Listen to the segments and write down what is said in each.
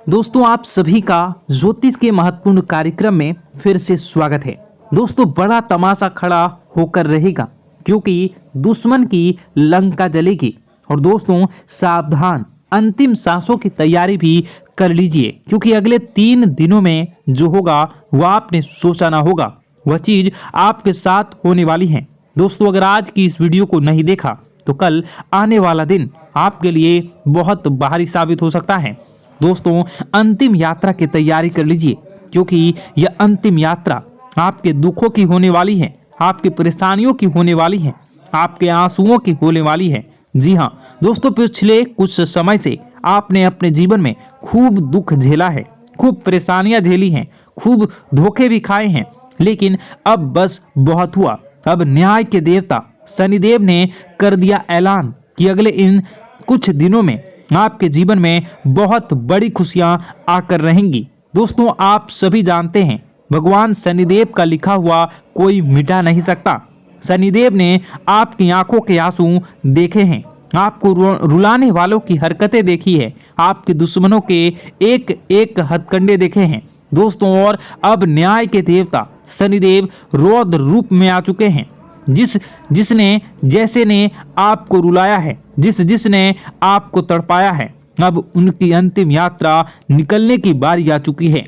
दोस्तों आप सभी का ज्योतिष के महत्वपूर्ण कार्यक्रम में फिर से स्वागत है। दोस्तों बड़ा तमाशा खड़ा होकर रहेगा क्योंकि दुश्मन की लंका जलेगी। और दोस्तों सावधान, अंतिम सांसों की तैयारी भी कर लीजिए क्योंकि अगले 3 दिनों में जो होगा वह आपने सोचा ना होगा, वह चीज आपके साथ होने वाली है। दोस्तों अगर आज की इस वीडियो को नहीं देखा तो कल आने वाला दिन आपके लिए बहुत भारी साबित हो सकता है। दोस्तों अंतिम यात्रा की तैयारी कर लीजिए क्योंकि यह अंतिम यात्रा आपके दुखों की होने वाली है, आपकी परेशानियों की होने वाली है, आपके आंसुओं की होने वाली है। जी हाँ दोस्तों, पिछले कुछ समय से आपने अपने जीवन में खूब दुख झेला है, खूब परेशानियां झेली हैं, खूब धोखे भी खाए हैं, लेकिन अब बस बहुत हुआ। अब न्याय के देवता शनिदेव ने कर दिया ऐलान कि अगले इन कुछ दिनों में आपके जीवन में बहुत बड़ी खुशियां आकर रहेंगी। दोस्तों आप सभी जानते हैं भगवान शनिदेव का लिखा हुआ कोई मिटा नहीं सकता। शनिदेव ने आपकी आंखों के आंसू देखे हैं, आपको रुलाने वालों की हरकतें देखी है, आपके दुश्मनों के एक एक हथकंडे देखे हैं। दोस्तों और अब न्याय के देवता शनिदेव रौद्र रूप में आ चुके हैं। जिसने जैसे ने आपको रुलाया है, जिसने आपको तड़पाया है, अब उनकी अंतिम यात्रा निकलने की बारी आ चुकी है।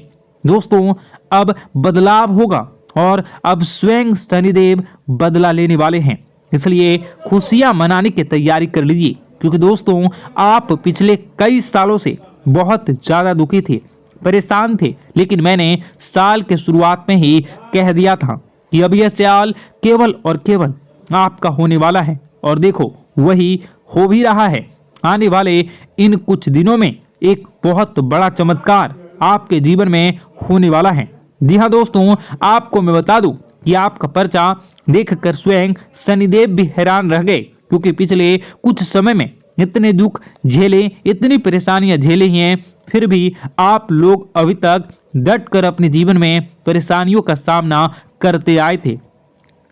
दोस्तों अब बदलाव होगा और अब स्वयं शनिदेव बदला लेने वाले हैं, इसलिए खुशियां मनाने की तैयारी कर लीजिए क्योंकि दोस्तों आप पिछले कई सालों से बहुत ज्यादा दुखी थे, परेशान थे, लेकिन मैंने साल के शुरुआत में ही कह दिया था कि अब यह साल केवल और केवल आपका होने वाला है और देखो वही हो भी रहा है। आने वाले इन कुछ दिनों में एक बहुत बड़ा चमत्कार आपके जीवन में होने वाला है। जी हाँ दोस्तों, आपको मैं बता दूं कि आपका पर्चा देखकर स्वयं शनिदेव भी हैरान रह गए क्योंकि पिछले कुछ समय में इतने दुख झेले, इतनी परेशानियां झेली हैं, फिर भी आप लोग अभी तक डट कर अपने जीवन में परेशानियों का सामना करते आए थे।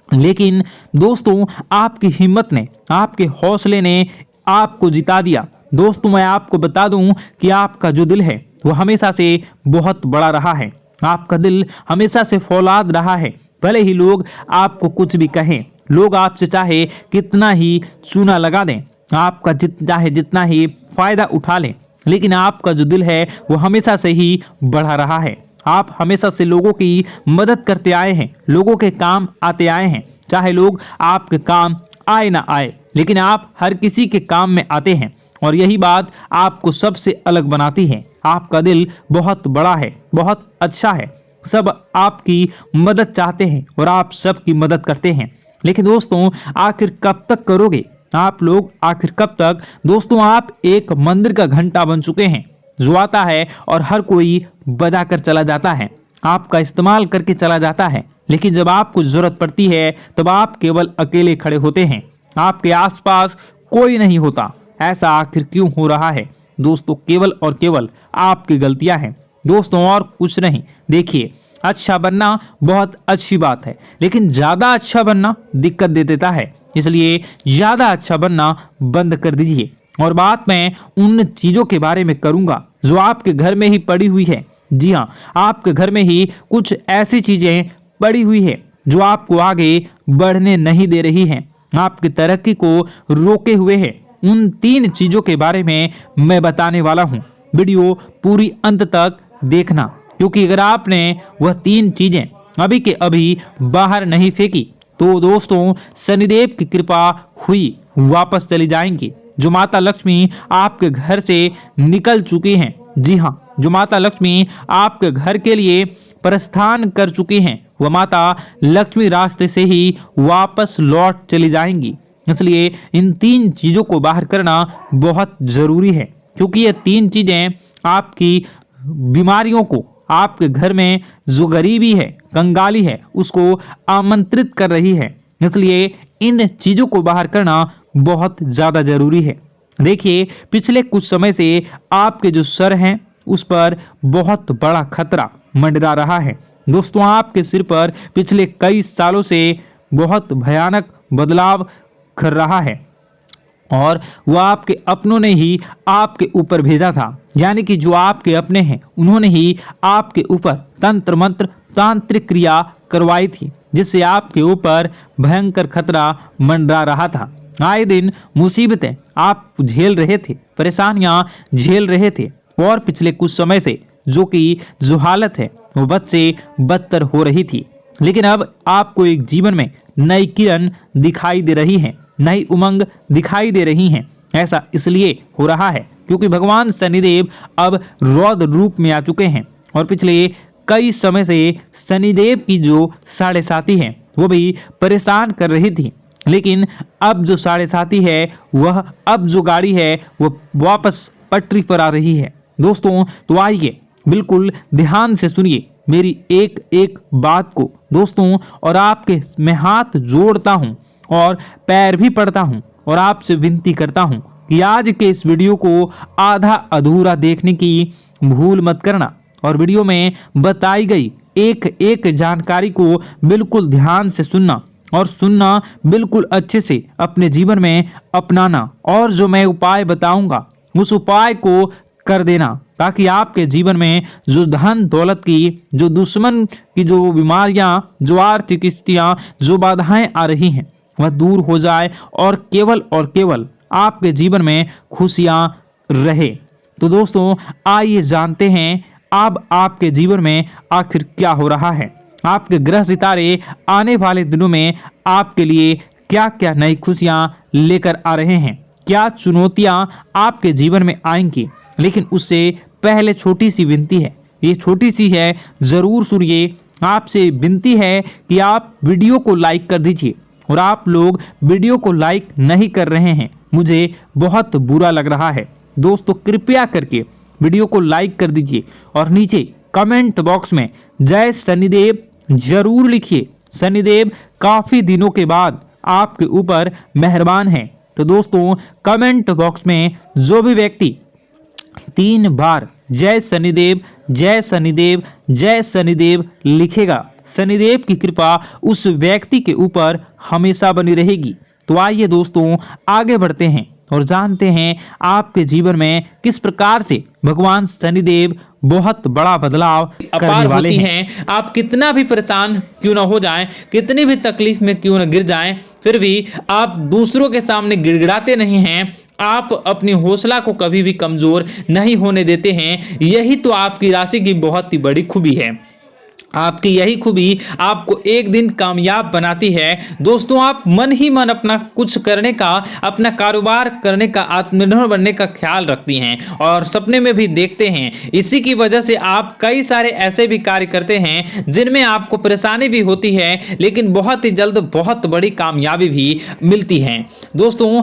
लेकिन दोस्तों आपकी हिम्मत ने, आपके हौसले ने आपको जिता दिया। दोस्तों मैं आपको बता दूं कि आपका जो दिल है वो हमेशा से बहुत बड़ा रहा है, आपका दिल हमेशा से फौलाद रहा है। भले ही लोग आपको कुछ भी कहें, लोग आपसे चाहे कितना ही चूना लगा दें, आपका चाहे जितना ही फायदा उठा लें, लेकिन आपका जो दिल है वो हमेशा से ही बढ़ा रहा है। आप हमेशा से लोगों की मदद करते आए हैं, लोगों के काम आते आए हैं, चाहे लोग आपके काम आए ना आए, लेकिन आप हर किसी के काम में आते हैं और यही बात आपको सबसे अलग बनाती है। आपका दिल बहुत बड़ा है, बहुत अच्छा है, सब आपकी मदद चाहते हैं और आप सबकी मदद करते हैं। लेकिन दोस्तों आखिर कब तक करोगे आप लोग, आखिर कब तक? दोस्तों आप एक मंदिर का घंटा बन चुके हैं जो आता है और हर कोई बजा कर चला जाता है, आपका इस्तेमाल करके चला जाता है, लेकिन जब आपको जरूरत पड़ती है तब आप केवल अकेले खड़े होते हैं, आपके आसपास कोई नहीं होता। ऐसा आखिर क्यों हो रहा है? दोस्तों केवल और केवल आपकी गलतियां हैं दोस्तों, और कुछ नहीं। देखिए अच्छा बनना बहुत अच्छी बात है, लेकिन ज्यादा अच्छा बनना दिक्कत दे देता है, इसलिए ज्यादा अच्छा बनना बंद कर दीजिए। और बात मैं उन चीजों के बारे में करूंगा जो आपके घर में ही पड़ी हुई है। जी हाँ, आपके घर में ही कुछ ऐसी चीजें पड़ी हुई है जो आपको आगे बढ़ने नहीं दे रही हैं, आपकी तरक्की को रोके हुए है। उन 3 चीजों के बारे में मैं बताने वाला हूँ, वीडियो पूरी अंत तक देखना क्योंकि अगर आपने वह 3 चीजें अभी के अभी बाहर नहीं फेंकी तो दोस्तों शनिदेव की कृपा हुई वापस चली जाएंगी। जो माता लक्ष्मी आपके घर से निकल चुकी हैं, जी हाँ, जो माता लक्ष्मी आपके घर के लिए प्रस्थान कर चुकी हैं, वह माता लक्ष्मी रास्ते से ही वापस लौट चली जाएंगी। इसलिए इन 3 चीजों को बाहर करना बहुत जरूरी है क्योंकि ये 3 चीजें आपकी बीमारियों को, आपके घर में जो गरीबी है, कंगाली है, उसको आमंत्रित कर रही है। इसलिए इन चीजों को बाहर करना बहुत ज्यादा जरूरी है। देखिए पिछले कुछ समय से आपके जो सर हैं उस पर बहुत बड़ा खतरा मंडरा रहा है। दोस्तों आपके सिर पर पिछले कई सालों से बहुत भयानक बदलाव कर रहा है। और वो आपके अपनों ने ही आपके ऊपर भेजा था, यानी कि जो आपके अपने हैं उन्होंने ही आपके ऊपर तंत्र मंत्र तांत्रिक क्रिया करवाई थी, जिससे आपके ऊपर भयंकर खतरा मंडरा रहा था। आए दिन मुसीबतें आप झेल रहे थे, परेशानियां झेल रहे थे, और पिछले कुछ समय से जो हालत है वो बद से बदतर हो रही थी। लेकिन अब आपको एक जीवन में नई किरण दिखाई दे रही है, नई उमंग दिखाई दे रही हैं। ऐसा इसलिए हो रहा है क्योंकि भगवान शनिदेव अब रौद्र रूप में आ चुके हैं, और पिछले कई समय से शनिदेव की जो साढ़े साथी है वो भी परेशान कर रही थी। लेकिन अब जो साढ़े साथी है वह, अब जो गाड़ी है वो वापस पटरी पर आ रही है। दोस्तों तो आइए बिल्कुल ध्यान से सुनिए मेरी एक एक बात को दोस्तों, और आपके मैं हाथ जोड़ता हूं और पैर भी पड़ता हूं और आपसे विनती करता हूं कि आज के इस वीडियो को आधा अधूरा देखने की भूल मत करना, और वीडियो में बताई गई एक एक जानकारी को बिल्कुल ध्यान से सुनना, और सुनना बिल्कुल अच्छे से अपने जीवन में अपनाना, और जो मैं उपाय बताऊंगा उस उपाय को कर देना, ताकि आपके जीवन में जो धन दौलत की, जो दुश्मन की जो बीमारियां, जो आर्थिक स्थितियां, जो बाधाएं आ रही हैं वह दूर हो जाए और केवल आपके जीवन में खुशियां रहे। तो दोस्तों आइए जानते हैं अब आपके जीवन में आखिर क्या हो रहा है। आपके ग्रह सितारे आने वाले दिनों में आपके लिए क्या क्या नई खुशियां लेकर आ रहे हैं, क्या चुनौतियां आपके जीवन में आएंगी। लेकिन उससे पहले छोटी सी विनती है, ये छोटी सी है, जरूर सुनिए। आपसे विनती है कि आप वीडियो को लाइक कर दीजिए, और आप लोग वीडियो को लाइक नहीं कर रहे हैं, मुझे बहुत बुरा लग रहा है। दोस्तों कृपया करके वीडियो को लाइक कर दीजिए और नीचे कमेंट बॉक्स में जय शनिदेव जरूर लिखिए। शनिदेव काफी दिनों के बाद आपके ऊपर मेहरबान हैं। तो दोस्तों कमेंट बॉक्स में जो भी व्यक्ति 3 बार जय शनिदेव जय शनिदेव जय शनिदेव लिखेगा, शनिदेव की कृपा उस व्यक्ति के ऊपर हमेशा बनी रहेगी। तो आइए दोस्तों आगे बढ़ते हैं और जानते हैं आपके जीवन में किस प्रकार से भगवान शनिदेव बहुत बड़ा बदलाव करने वाले हैं। आप कितना भी परेशान क्यों ना हो जाएं, कितनी भी तकलीफ में क्यों ना गिर जाएं, फिर भी आप दूसरों के सामने गिड़गिड़ाते नहीं हैं, आप अपनी हौसला को कभी भी कमजोर नहीं होने देते हैं। यही तो आपकी राशि की बहुत ही बड़ी खूबी है। आपकी यही खूबी आपको एक दिन कामयाब बनाती है। दोस्तों आप मन ही मन अपना कुछ करने का, अपना कारोबार करने का, आत्मनिर्भर बनने का ख्याल रखती हैं और सपने में भी देखते हैं। इसी की वजह से आप कई सारे ऐसे भी कार्य करते हैं जिनमें आपको परेशानी भी होती है, लेकिन बहुत ही जल्द बहुत बड़ी कामयाबी भी मिलती है। दोस्तों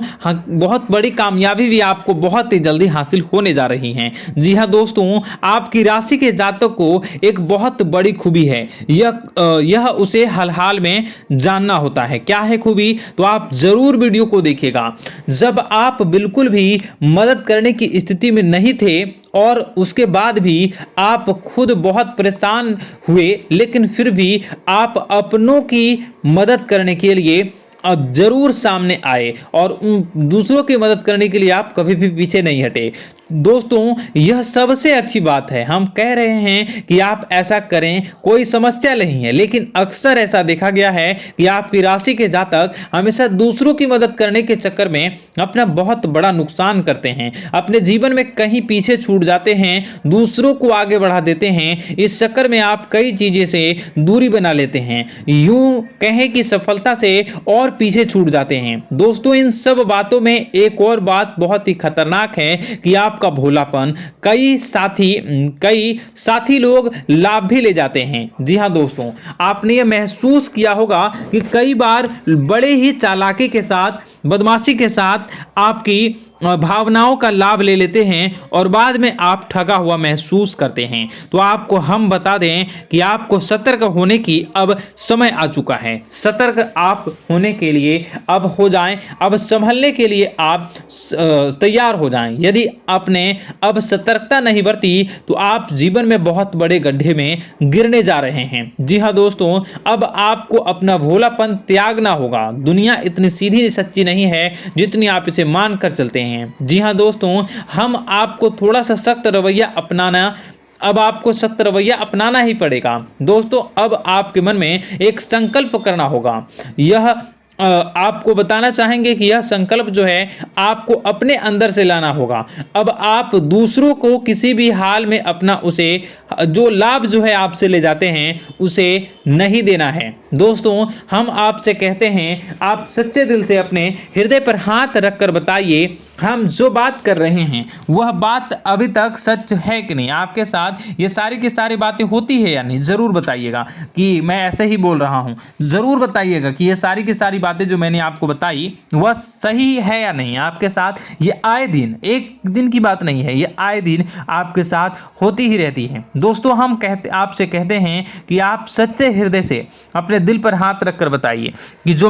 बहुत बड़ी कामयाबी भी आपको बहुत ही जल्दी हासिल होने जा रही है। जी हाँ दोस्तों, आपकी राशि के जातक को एक बहुत बड़ी खूबी है, यह उसे हाल में जानना होता है। क्या है खूबी, तो आप जरूर वीडियो को देखिएगा। जब आप बिल्कुल भी मदद करने की स्थिति में नहीं थे और उसके बाद भी आप खुद बहुत परेशान हुए, लेकिन फिर भी आप अपनों की मदद करने के लिए अब जरूर सामने आए और दूसरों की मदद करने के लिए आप कभी भी पीछे नहीं हटे। दोस्तों यह सबसे अच्छी बात है। हम कह रहे हैं कि आप ऐसा करें, कोई समस्या नहीं है, लेकिन अक्सर ऐसा देखा गया है कि आपकी राशि के जातक हमेशा दूसरों की मदद करने के चक्कर में अपना बहुत बड़ा नुकसान करते हैं, अपने जीवन में कहीं पीछे छूट जाते हैं, दूसरों को आगे बढ़ा देते हैं। इस चक्कर में आप कई चीजें से दूरी बना लेते हैं, यूं कहें कि सफलता से और पीछे छूट जाते हैं। दोस्तों इन सब बातों में एक और बात बहुत ही खतरनाक है कि आपका भोलापन कई साथी लोग लाभ भी ले जाते हैं। जी हां दोस्तों, आपने ये महसूस किया होगा कि कई बार बड़े ही चालाकी के साथ, बदमाशी के साथ आपकी भावनाओं का लाभ ले लेते हैं और बाद में आप ठगा हुआ महसूस करते हैं। तो आपको हम बता दें कि आपको सतर्क होने की अब समय आ चुका है। सतर्क आप होने के लिए अब हो जाएं, अब संभलने के लिए आप तैयार हो जाएं। यदि आपने अब सतर्कता नहीं बरती तो आप जीवन में बहुत बड़े गड्ढे में गिरने जा रहे हैं। जी हाँ दोस्तों, अब आपको अपना भोलापन त्यागना होगा। दुनिया इतनी सीधी सच्ची नहीं है जितनी आप इसे मान कर चलते हैं। जी हाँ दोस्तों, हम आपको थोड़ा सा सख्त रवैया अपनाना ही पड़ेगा। दोस्तों, अब आपके मन में एक संकल्प करना होगा। यह आपको बताना चाहेंगे कि यह संकल्प जो है आपको अपने अंदर से लाना होगा। अब आप दूसरों को किसी भी हाल में अपना उसे जो लाभ जो है आपसे ले जाते हैं उसे नहीं देना है। दोस्तों, हम आपसे कहते हैं, आप सच्चे दिल से अपने हृदय पर हाथ रखकर बताइए, हम जो बात कर रहे हैं वह बात अभी तक सच है कि नहीं, आपके साथ ये सारी की सारी बातें होती है या नहीं। जरूर बताइएगा कि मैं ऐसे ही बोल रहा हूं। जरूर बताइएगा कि ये सारी की सारी बातें जो मैंने आपको बताई वह सही है या नहीं आपके साथ। ये आए दिन, एक दिन की बात नहीं है, ये आए दिन आपके साथ होती ही रहती है। दोस्तों, हम आपसे कहते हैं कि आप सच्चे हृदय से अपने दिल पर हाथ रखकर बताइए कि जो मैं